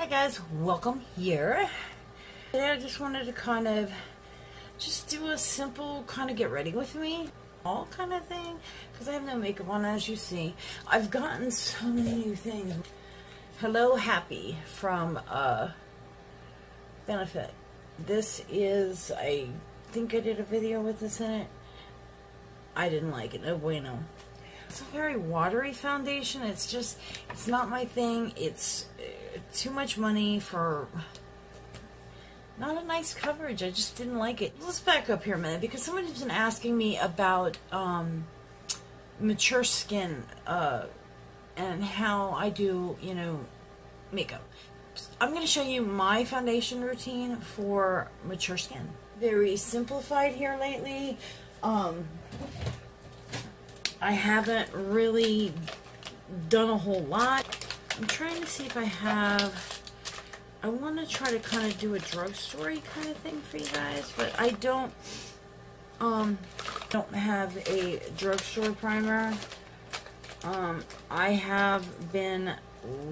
guys, welcome here. Today I just wanted to kind of just do a simple kind of get ready with me all kind of thing because I have no makeup on, as you see. I've gotten so many new things. Hello Happy from Benefit. This is, I think I did a video with this in it. I didn't like it, no bueno. It's a very watery foundation. It's just, it's not my thing. It's too much money for not a nice coverage. I just didn't like it. Let's back up here a minute because somebody's been asking me about mature skin and how I do, you know, makeup. I'm going to show you my foundation routine for mature skin. Very simplified here lately. I haven't really done a whole lot. I'm trying to see if I have, I want to try to kind of do a drugstore kind of thing for you guys, but I don't have a drugstore primer. I have been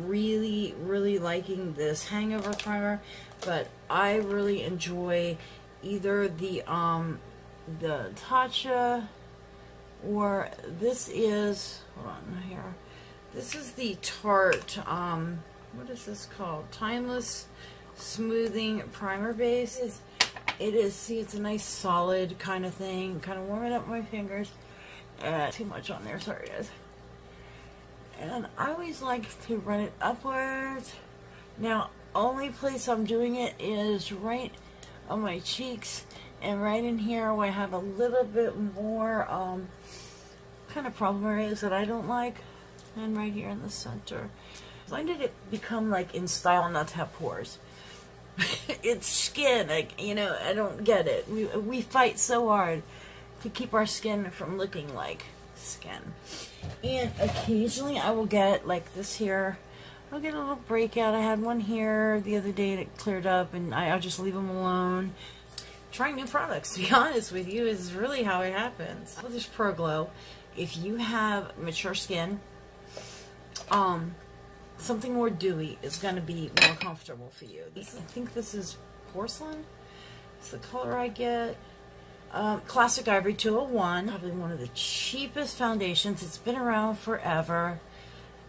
really liking this hangover primer, but I really enjoy either the Tatcha, or this is, hold on here, this is the Tarte, what is this called? Timeless Smoothing Primer Base. It is, see, it's a nice solid kind of thing, kind of warming up my fingers. Too much on there, sorry guys. And I always like to run it upwards. Now, only place I'm doing it is right on my cheeks and right in here where I have a little bit more kind of problem areas that I don't like, and right here in the center. Why did it become like in style not to have pores? It's skin, like, you know, I don't get it. We fight so hard to keep our skin from looking like skin. And occasionally I will get like this here. I'll get a little breakout. I had one here the other day that cleared up, and I'll just leave them alone. Trying new products, to be honest with you, is really how it happens. With this Pro Glow, if you have mature skin, something more dewy is going to be more comfortable for you. I think this is porcelain. It's the color I get. Classic Ivory 201. Probably one of the cheapest foundations. It's been around forever.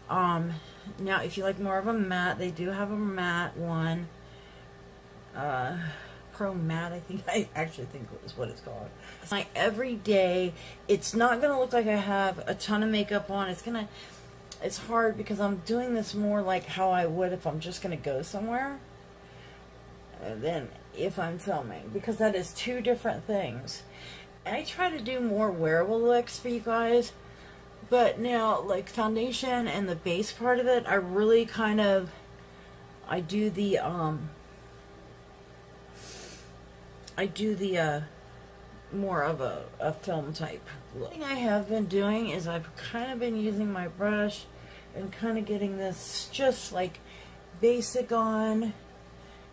Now, if you like more of a matte, they do have a matte one. Pro Matte, I actually think is what it's called. It's my everyday. It's not going to look like I have a ton of makeup on. It's hard because I'm doing this more like how I would if I'm just going to go somewhere than if I'm filming, because that is two different things. I try to do more wearable looks for you guys, but now like foundation and the base part of it, I really kind of, I do the more of a film type look. The thing I have been doing is I've kind of been using my brush and kind of getting this just like basic on.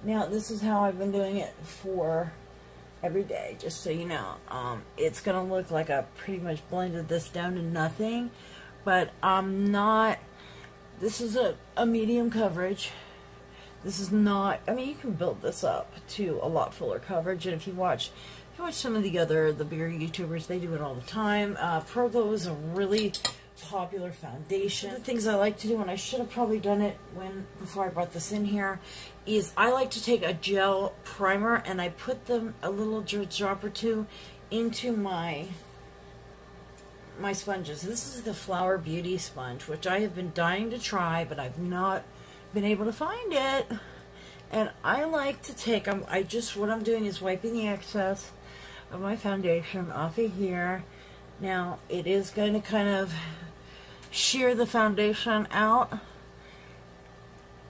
Now this is how I've been doing it for every day, just so you know. It's gonna look like I pretty much blended this down to nothing, but I'm not, this is a medium coverage. This is not, I mean, you can build this up to a lot fuller coverage, and if you watch some of the bigger YouTubers, they do it all the time. Pro Glow is a really popular foundation. One of the things I like to do, and I should have probably done it before I brought this in here, is I like to take a gel primer and I put them a little drop or two into my sponges. This is the Flower Beauty sponge, which I have been dying to try, but I've not been able to find it. And I like to take, what I'm doing is wiping the excess of my foundation off of here. Now it is going to kind of shear the foundation out,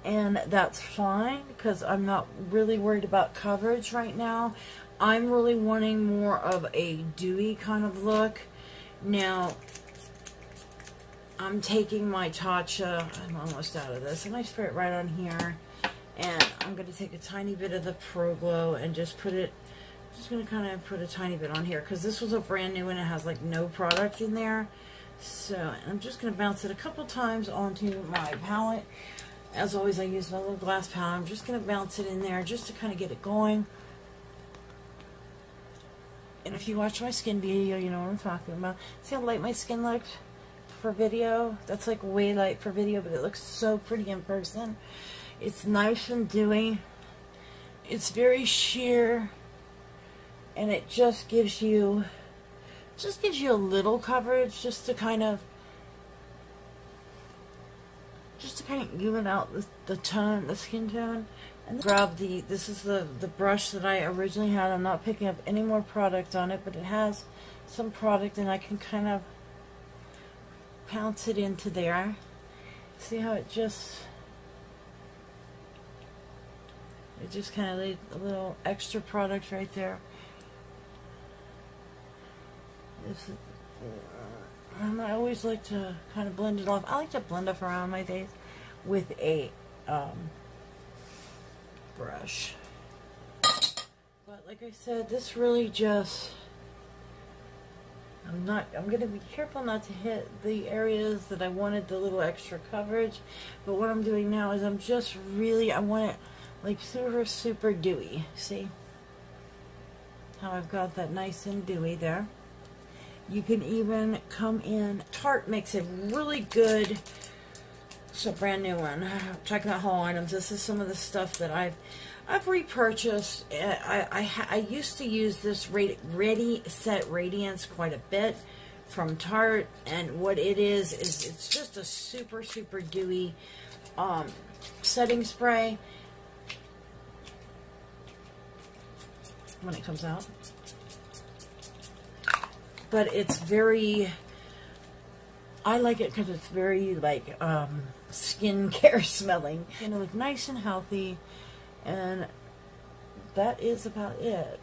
and that's fine because I'm not really worried about coverage right now. I'm really wanting more of a dewy kind of look. Now I'm taking my Tatcha, I'm almost out of this, and I spray it right on here, and I'm going to take a tiny bit of the Pro Glow and just put it, just going to kind of put a tiny bit on here because this was a brand new and it has like no product in there. So I'm just going to bounce it a couple times onto my palette. as always, I use my little glass palette. I'm just going to bounce it in there just to kind of get it going. And if you watch my skin video, you know what I'm talking about. See how light my skin looked for video? That's like way light for video, but it looks so pretty in person. It's nice and dewy. It's very sheer. And it just gives you a little coverage just to kind of even out the tone, the skin tone. And grab this is the brush that I originally had. I'm not picking up any more product on it, but it has some product, and I can kind of pounce it into there. See how it just kind of laid a little extra product right there. And I always like to kind of blend it off. I like to blend up around my face with a brush. But like I said, this really just, I'm going to be careful not to hit the areas that I wanted the little extra coverage. But what I'm doing now is I'm just really, I want it like super, super dewy. See how I've got that nice and dewy there. You can even come in. Tarte makes a really good, it's a brand new one. Talking about haul items. This is some of the stuff that I've repurchased. I used to use this Ready Set Radiance quite a bit from Tarte, and what it is it's just a super, super dewy setting spray when it comes out. But it's very, I like it because it's very like skincare smelling. You know, look nice and healthy, and that is about it.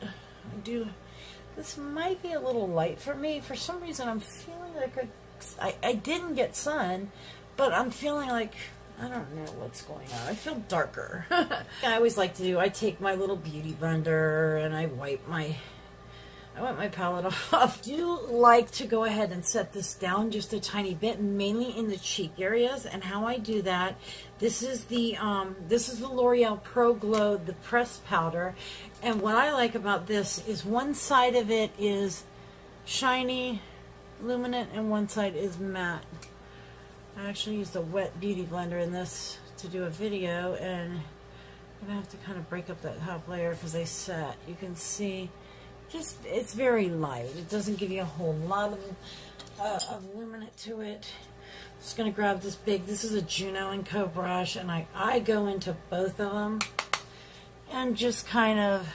This might be a little light for me. For some reason, I'm feeling like I didn't get sun, but I'm feeling like, I don't know what's going on. I feel darker. I always like to do, I take my little beauty blender and I wipe my palette off. I do like to go ahead and set this down just a tiny bit, mainly in the cheek areas. And how I do that, this is the L'Oreal Pro Glow, the pressed powder. And what I like about this is one side of it is shiny, luminant, and one side is matte. I actually used a wet beauty blender in this to do a video, and I'm gonna have to kind of break up that top layer because they set. You can see. Just, it's very light. It doesn't give you a whole lot of luminant to it. Just going to grab this this is a Juno & Co brush, and I go into both of them and just kind of,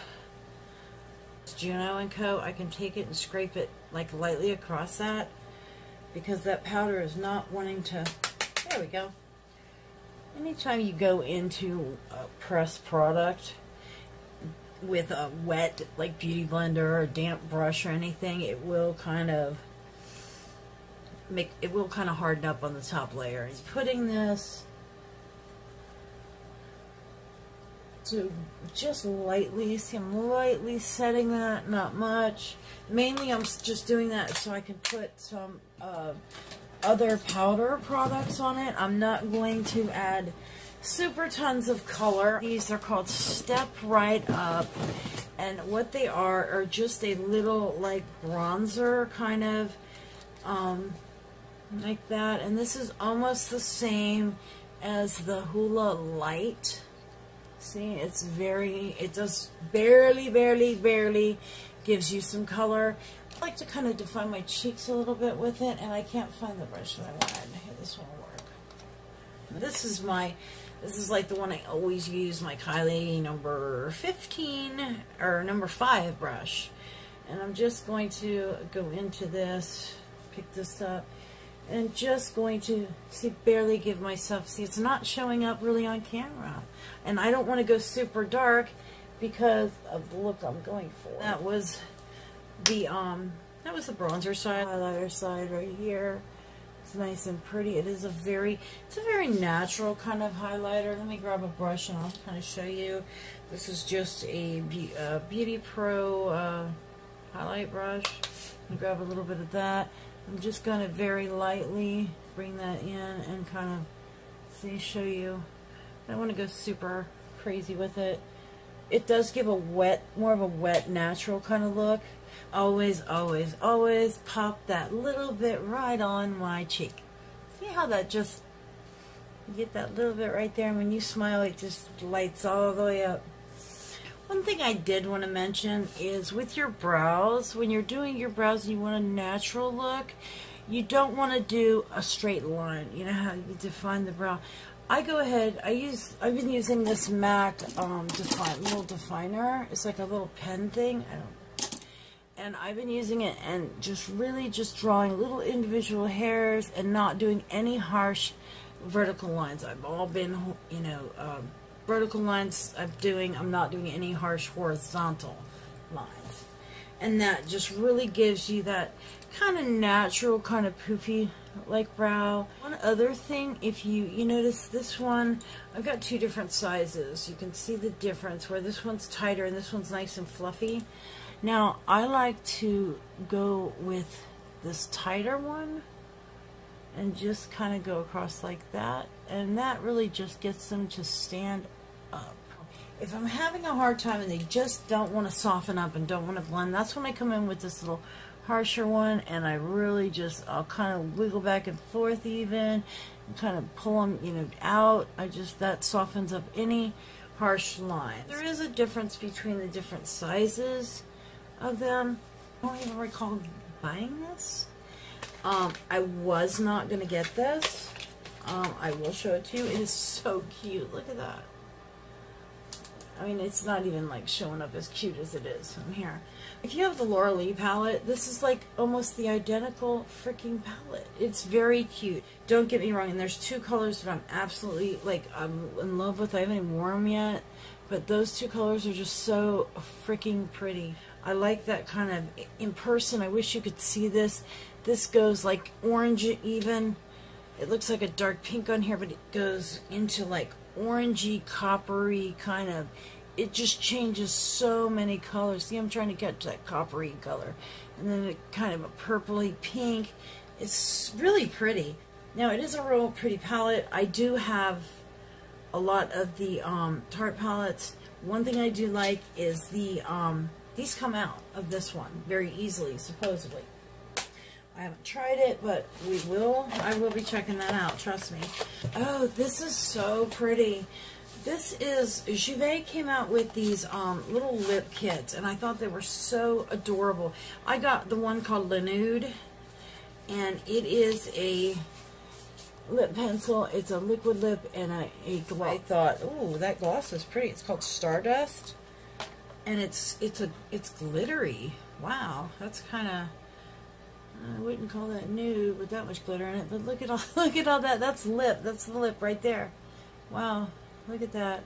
Juno & Co, I can take it and scrape it like lightly across that because that powder is not wanting to, there we go. Anytime you go into a pressed product with a wet like beauty blender or a damp brush or anything, it will kind of harden up on the top layer. And putting this to just lightly, see, I'm lightly setting that, not much. Mainly I'm just doing that so I can put some other powder products on it. I'm not going to add super tons of color. These are called Step Right Up, and what they are just a little like bronzer kind of like that. And this is almost the same as the Hoola Light. See, it does barely gives you some color. I like to kind of define my cheeks a little bit with it, and I can't find the brush that I wanted. Here, this one will work. This is like the one I always use, my Kylie number 15 or number 5 brush. And I'm just going to go into this, pick this up, and just going to, see, barely give myself, see, it's not showing up really on camera. And I don't want to go super dark because of the look I'm going for. That was the bronzer side, highlighter side right here. It's nice and pretty. It's a very natural kind of highlighter. Let me grab a brush and I'll kind of show you. This is just a Beauty Pro highlight brush. I'm grab a little bit of that. I'm just going to very lightly bring that in and kind of show you I don't want to go super crazy with it. It does give a wet, more of a wet, natural kind of look. Always, always, always pop that little bit right on my cheek. See how that just, you get that little bit right there, and when you smile, it just lights all the way up. One thing I did want to mention is with your brows, when you're doing your brows and you want a natural look, you don't want to do a straight line. You know how you define the brow. I go ahead, I've been using this MAC little definer. It's like a little pen thing. And I've been using it and just really just drawing little individual hairs and not doing any harsh vertical lines. I've all been, you know, vertical lines I'm not doing any harsh horizontal lines. And that just really gives you that kind of natural, kind of poofy like brow. One other thing, if you notice this one, I've got two different sizes. You can see the difference where this one's tighter and this one's nice and fluffy. Now I like to go with this tighter one and just kind of go across like that, and that really just gets them to stand up. If I'm having a hard time and they just don't want to soften up and don't want to blend, that's when I come in with this little harsher one, and I really just, I'll kind of wiggle back and forth even, and kind of pull them, you know, out. That softens up any harsh lines. There is a difference between the different sizes of them. I don't even recall buying this. I was not going to get this. I will show it to you. It is so cute. Look at that. I mean, it's not even like showing up as cute as it is from here. If you have the Laura Lee palette, this is like almost the identical freaking palette. It's very cute. Don't get me wrong, and there's two colors that I'm absolutely, like, I'm in love with. I haven't even worn them yet, but those two colors are just so freaking pretty. I like that kind of, in person, I wish you could see this. This goes like orange even. It looks like a dark pink on here, but it goes into like orangey, coppery kind of, it just changes so many colors. See, I'm trying to catch that coppery color. And then a kind of a purpley pink. It's really pretty. Now, it is a real pretty palette. I do have a lot of the Tarte palettes. One thing I do like is the, these come out of this one very easily, supposedly. I haven't tried it, but I will be checking that out, trust me. Oh, this is so pretty. This is, Juvet came out with these little lip kits, and I thought they were so adorable. I got the one called Le Nude, and it is a lip pencil. It's a liquid lip and a gloss. I thought, ooh, that gloss is pretty. It's called Stardust, and it's glittery. Wow, that's kind of, I wouldn't call that nude with that much glitter in it, but look at all that. That's lip. That's the lip right there. Wow, look at that.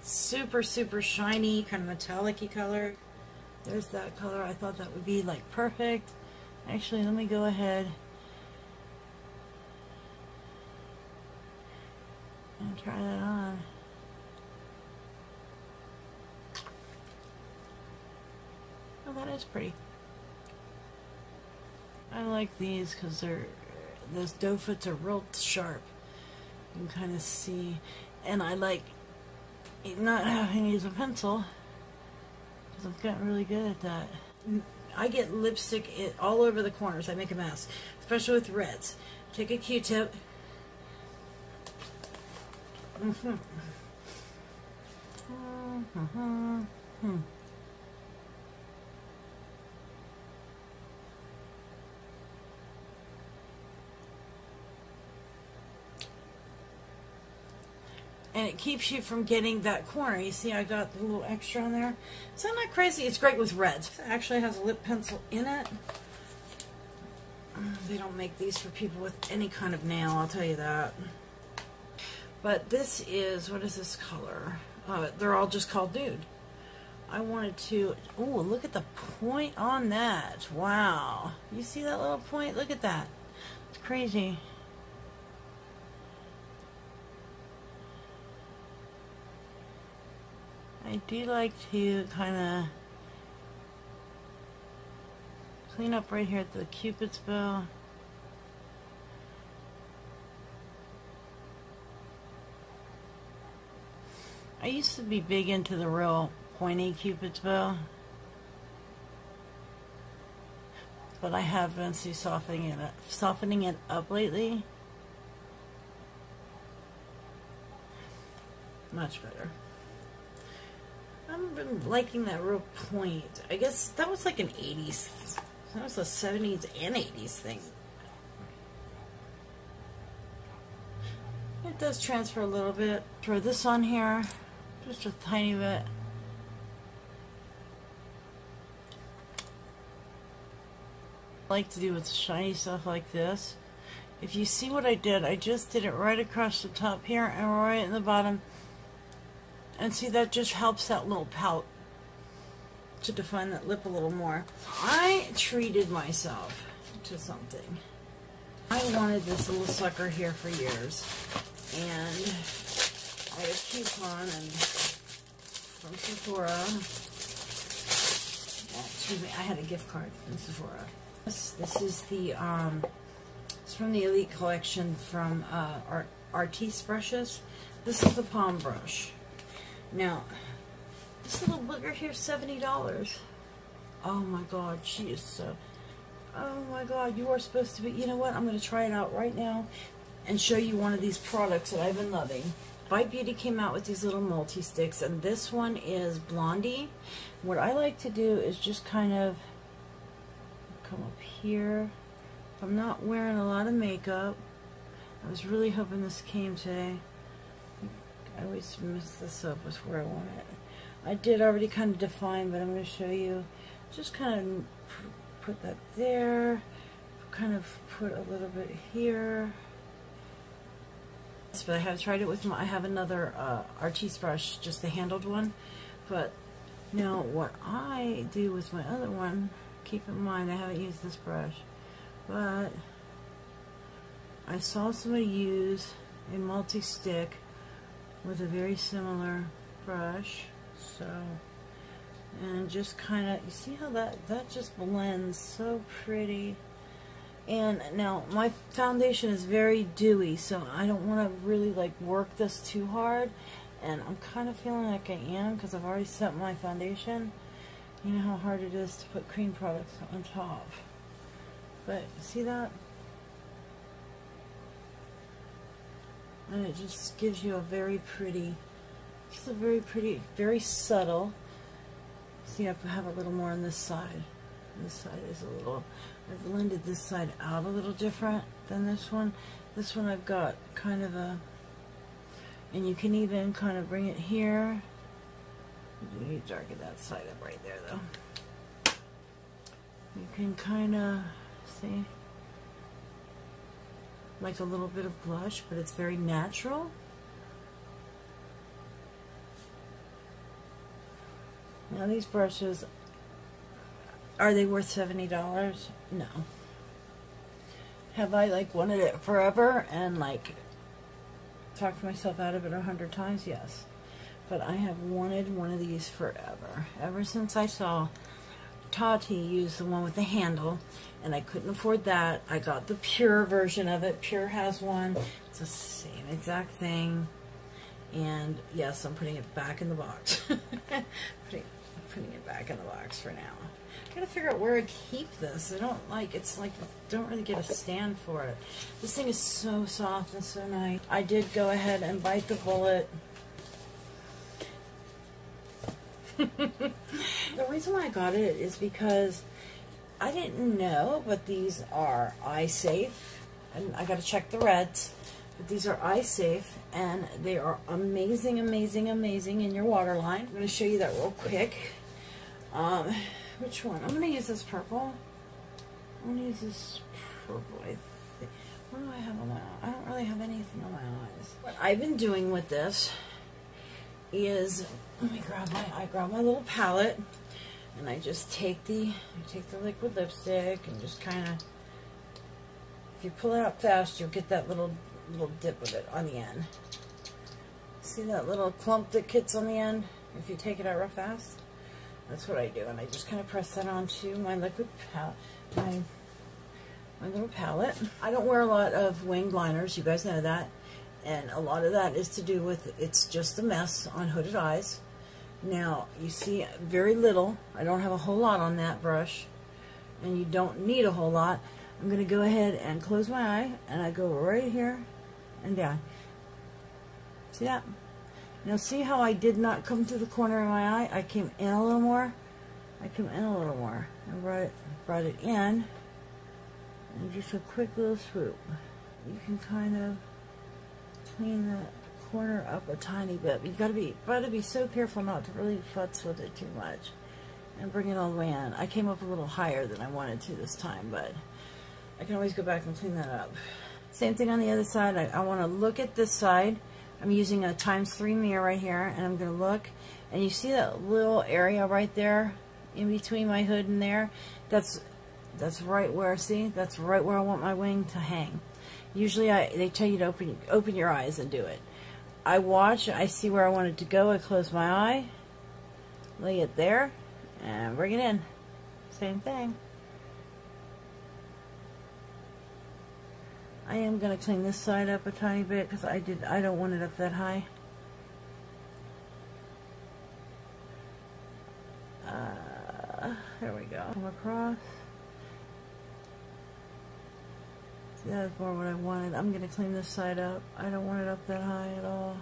Super, super shiny, kind of metallic-y color. There's that color. I thought that would be like perfect. Actually, let me go ahead and try that on. Oh, that is pretty. I like these because those doe foots are real sharp. You can kind of see, and I like not having to use a pencil because I've gotten really good at that. I get lipstick all over the corners. I make a mess, especially with reds. Take a Q-tip. And it keeps you from getting that corner. You see I got the little extra on there. So I'm not crazy. It's great with reds. It actually has a lip pencil in it. They don't make these for people with any kind of nail, I'll tell you that. But this is, what is this color? They're all just called Nude. I wanted to, oh, look at the point on that. Wow. You see that little point? Look at that. It's crazy. I do like to kind of clean up right here at the Cupid's bow. I used to be big into the real pointy Cupid's bow, but I have been softening it up lately. Much better. I've been liking that real point. I guess that was like an 80s, that was a 70s and 80s thing. It does transfer a little bit. Throw this on here, just a tiny bit. I like to do with shiny stuff like this. If you see what I did, I just did it right across the top here and right in the bottom. And see, that just helps that little pout to define that lip a little more. I treated myself to something. I wanted this little sucker here for years. And I had a coupon from Sephora. Excuse me, I had a gift card from Sephora. This is the, it's from the Elite Collection from Artiste brushes. This is the palm brush. Now, this little booger here is $70. Oh my God, she is so, oh my God, you are supposed to be, you know what, I'm going to try it out right now and show you one of these products that I've been loving. Bite Beauty came out with these little multi-sticks, and this one is Blondie. What I like to do is just kind of come up here. I'm not wearing a lot of makeup. I was really hoping this came today. I always mess this up with where I want it. I did already kind of define, but I'm going to show you. Just kind of put that there. Kind of put a little bit here. But I have tried it with my, I have another Artiste brush, just the handled one. But now what I do with my other one, keep in mind I haven't used this brush, but I saw somebody use a multi-stick with a very similar brush. So, and just kind of, you see how that just blends so pretty. And now my foundation is very dewy, so I don't want to really like work this too hard, and I'm kind of feeling like I am because I've already set my foundation. You know how hard it is to put cream products on top, but see that? And it just gives you a very pretty, just a very pretty, very subtle. See, I have a little more on this side. This side is a little, I've blended this side out a little different than this one. This one I've got kind of a, and you can even kind of bring it here. You need to darken that side up right there though. You can kind of, see, like a little bit of blush, but it's very natural. Now these brushes, are they worth $70? No. Have I like wanted it forever and like talked myself out of it 100 times? Yes. But I have wanted one of these forever. Ever since I saw Tati use the one with the handle, and I couldn't afford that. I got the Pure version of it. Pure has one. It's the same exact thing. And yes, I'm putting it back in the box. putting it back in the box for now. I gotta figure out where I keep this. I don't like, it's like, I don't really get a stand for it. This thing is so soft and so nice. I did go ahead and bite the bullet. The reason why I got it is because I didn't know, but these are eye safe. And I gotta check the reds. But these are eye safe, and they are amazing, amazing, amazing in your waterline. I'm gonna show you that real quick. Which one? I'm going to use this purple. I'm going to use this purple, I think. What do I have on my eyes? I don't really have anything on my eyes. What I've been doing with this is, let me grab I grab my little palette, and I just take the liquid lipstick and just kind of, if you pull it out fast, you'll get that little dip of it on the end. See that little clump that gets on the end? If you take it out real fast? That's what I do, and I just kind of press that onto my liquid palette, my little palette. I don't wear a lot of winged liners, you guys know that, And a lot of that is to do with, it's just a mess on hooded eyes. Now, you see very little. I don't have a whole lot on that brush. And you don't need a whole lot. I'm going to go ahead and close my eye. And I go right here and down. See that? Now see how I did not come to the corner of my eye? I came in a little more. I came in a little more. I brought it in. And just a quick little swoop. You can kind of clean that corner up a tiny bit. You gotta be so careful not to really futz with it too much, and bring it all the way in. I came up a little higher than I wanted to this time, but I can always go back and clean that up. Same thing on the other side. I want to look at this side. I'm using a ×3 mirror right here, and I'm gonna look, and you see that little area right there in between my hood and there? That's right where, see? That's right where I want my wing to hang. Usually they tell you to open your eyes and do it. I watch, I see where I want it to go, I close my eye, lay it there, and bring it in. Same thing. I am going to clean this side up a tiny bit because I don't want it up that high. There we go. Come across. See, that's more what I wanted. I'm going to clean this side up. I don't want it up that high at all.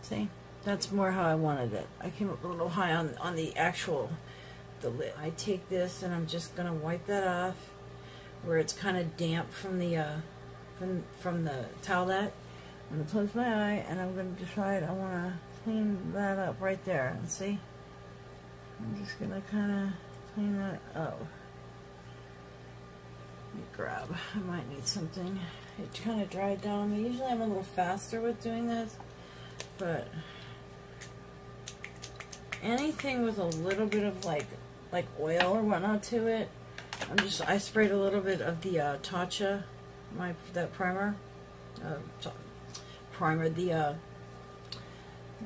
See? That's more how I wanted it. I came up a little high on the actual, the lid. I take this and I'm just going to wipe that off where it's kind of damp from the towelette. I'm going to close my eye and I'm going to decide I want to clean that up right there. And see? I'm just going to kind of clean that up. Let me grab. I might need something. It kind of dried down on me. Usually I'm a little faster with doing this, but anything with a little bit of like oil or whatnot to it, I sprayed a little bit of the Tatcha, that primer,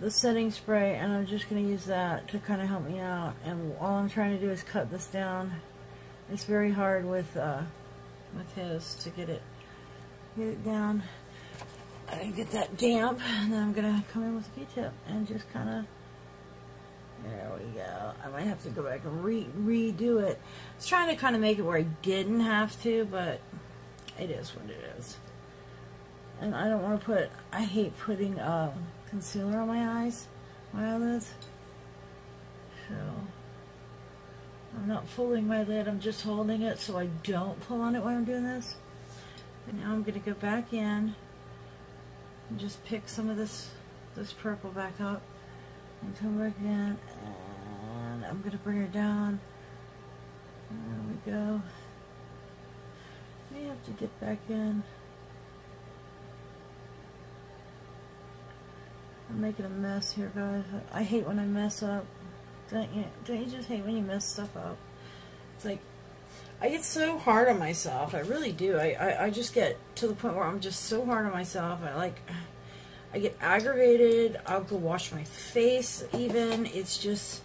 the setting spray, and I'm just going to use that to kind of help me out. And all I'm trying to do is cut this down. It's very hard with his to get it down. I get that damp, and then I'm gonna come in with a Q-tip and just kind of. There we go. I might have to go back and redo it. I was trying to kind of make it where I didn't have to, but it is what it is. And I don't want to put. I hate putting concealer on my eyes, my eyelids. So I'm not pulling my lid. I'm just holding it so I don't pull on it while I'm doing this. And now I'm going to go back in and just pick some of this purple back up and come back in, and I'm going to bring her down. There we go. I have to get back in. I'm making a mess here, guys. I hate when I mess up. Don't you just hate when you mess stuff up? It's like, I get so hard on myself. I really do. I just get to the point where I'm just so hard on myself. I get aggravated. I'll go wash my face even. It's just,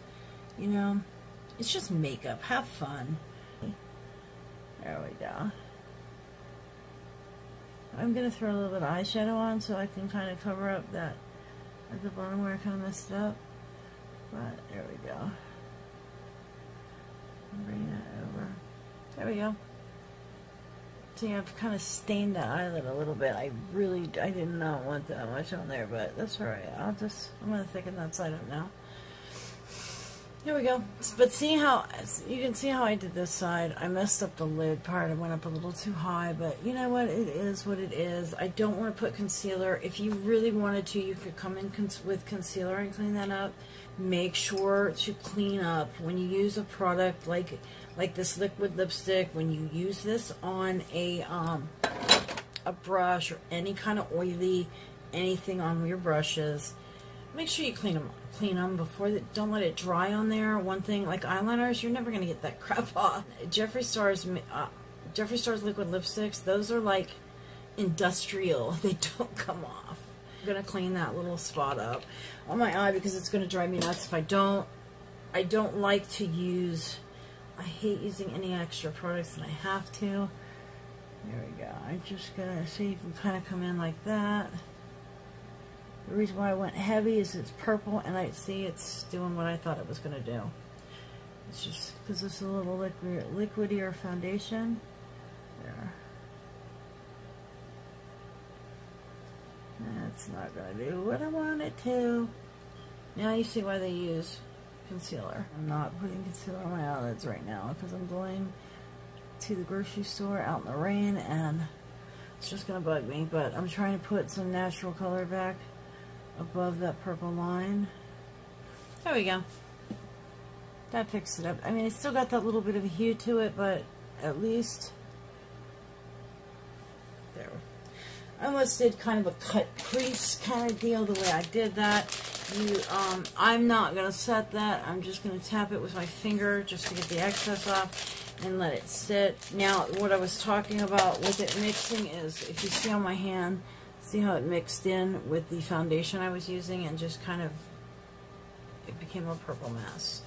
you know, it's just makeup. Have fun. There we go. I'm going to throw a little bit of eyeshadow on so I can kind of cover up that at the bottom where I kind of messed it up. But there we go. Bring that over. There we go. See, I've kind of stained the eyelid a little bit. I did not want that much on there, but that's alright. I'm going to thicken that side up now. Here we go. But see how, you can see how I did this side. I messed up the lid part. I went up a little too high, but you know what? It is what it is. I don't want to put concealer. If you really wanted to, you could come in with concealer and clean that up. Make sure to clean up when you use a product like this liquid lipstick. When you use this on a brush or any kind of oily anything on your brushes, make sure you clean them before. Don't let it dry on there. One thing, like eyeliners, you're never gonna get that crap off. Jeffree Star's liquid lipsticks, those are like industrial. They don't come off. I'm gonna clean that little spot up on my eye because it's gonna drive me nuts if I don't. I don't like to use. I hate using any extra products than I have to. There we go. I'm just gonna see if you can kind of come in like that. The reason why I went heavy is it's purple, and I see it's doing what I thought it was gonna do. It's just because it's a little liquidier foundation. There. That's not gonna do what I want it to. Now you see why they use concealer. I'm not putting concealer on my eyelids right now because I'm going to the grocery store out in the rain and it's just gonna bug me, but I'm trying to put some natural color back above that purple line. There we go. That fixed it up. I mean, it's still got that little bit of a hue to it, but at least there. I almost did kind of a cut crease kind of deal the way I did that. I'm not gonna set that. I'm just gonna tap it with my finger just to get the excess off and let it sit. Now, what I was talking about with it mixing is, if you see on my hand, see how it mixed in with the foundation I was using and just kind of, it became a purple mess.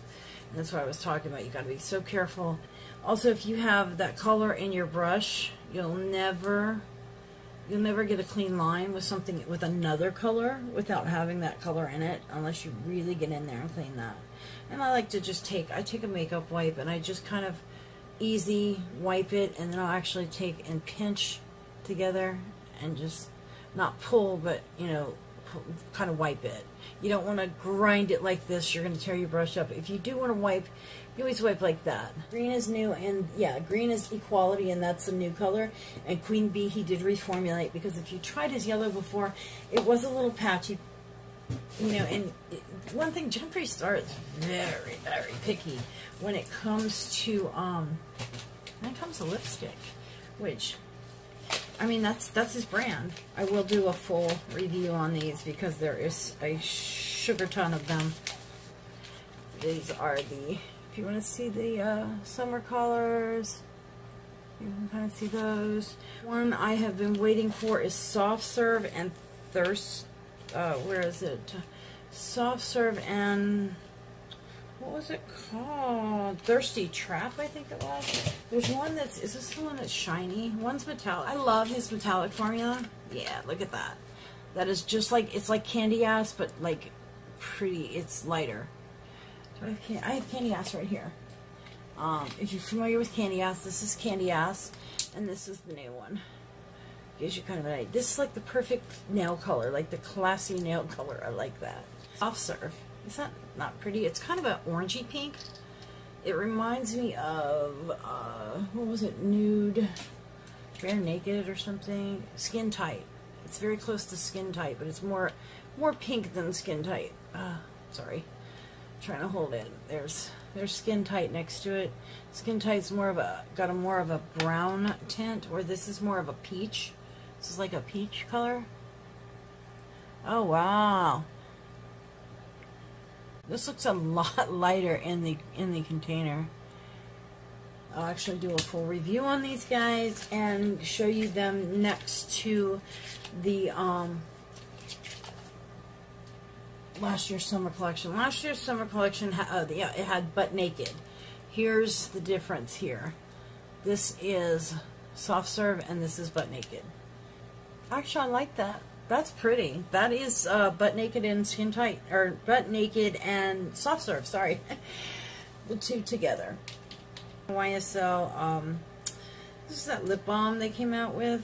And that's what I was talking about. You gotta be so careful. Also, if you have that color in your brush, you'll never get a clean line with something with another color without having that color in it, unless you really get in there and clean that. And I like to just take a makeup wipe and I just kind of easy wipe it, and then I'll actually take and pinch together and just not pull, but you know, kind of wipe it. You don't want to grind it like this. You're going to tear your brush up. If you do want to wipe, you always wipe like that. Green is new, and yeah, green is equality, and that's a new color. And Queen Bee, he did reformulate, because if you tried his yellow before, it was a little patchy, you know. And one thing, Jeffree Star is very, very picky when it comes to lipstick, which, I mean, that's his brand. I will do a full review on these because there is a sugar ton of them. These are the, if you want to see the summer colors, you can kind of see those. One I have been waiting for is Soft Serve and Thirst. Where is it? Soft Serve and, what was it called? Thirsty Trap, I think it was. There's one that's, is this the one that's shiny? One's metallic. I love his metallic formula. Yeah, look at that. That is just like, it's like Candy Ass, but like pretty, it's lighter. So I have Candy Ass right here. If you're familiar with Candy Ass, this is Candy Ass, and this is the new one. Gives you kind of an idea. This is like the perfect nail color, like the classy nail color. I like that. Soft Serve. Is that not pretty? It's kind of an orangey pink. It reminds me of, what was it? Nude, Bare Naked or something. Skin Tight. It's very close to Skin Tight, but it's more pink than Skin Tight. Sorry. I'm trying to hold it. There's Skin Tight next to it. Skin Tight's got a more of a brown tint, where this is more of a peach. This is like a peach color. Oh, wow. This looks a lot lighter in the container. I'll actually do a full review on these guys and show you them next to the last year's summer collection. Last year's summer collection, yeah, it had Butt Naked. Here's the difference here. This is Soft Serve and this is Butt Naked. Actually, I like that. That's pretty. That is Butt Naked and Skin Tight, or Butt Naked and Soft Serve, sorry. The two together. YSL, this is that lip balm they came out with.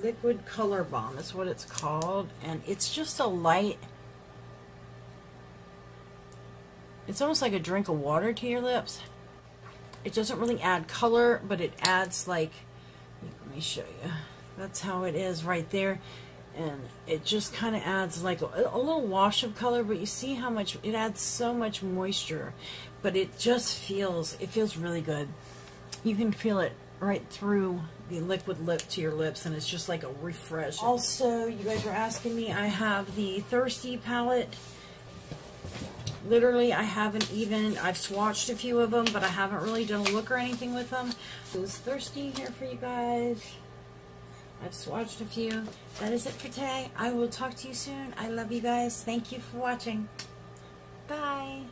Liquid Color Balm is what it's called. And it's just a light, it's almost like a drink of water to your lips. It doesn't really add color, but it adds like, let me show you. That's how it is right there. And it just kind of adds like a little wash of color, but you see how much, it adds so much moisture, but it just feels, it feels really good. You can feel it right through the liquid lip to your lips, and it's just like a refresh. Also, you guys were asking me, I have the Thirsty palette. Literally, I haven't even, I've swatched a few of them, but I haven't really done a look or anything with them. So it's Thirsty here for you guys. I've swatched a few. That is it for today. I will talk to you soon. I love you guys. Thank you for watching. Bye.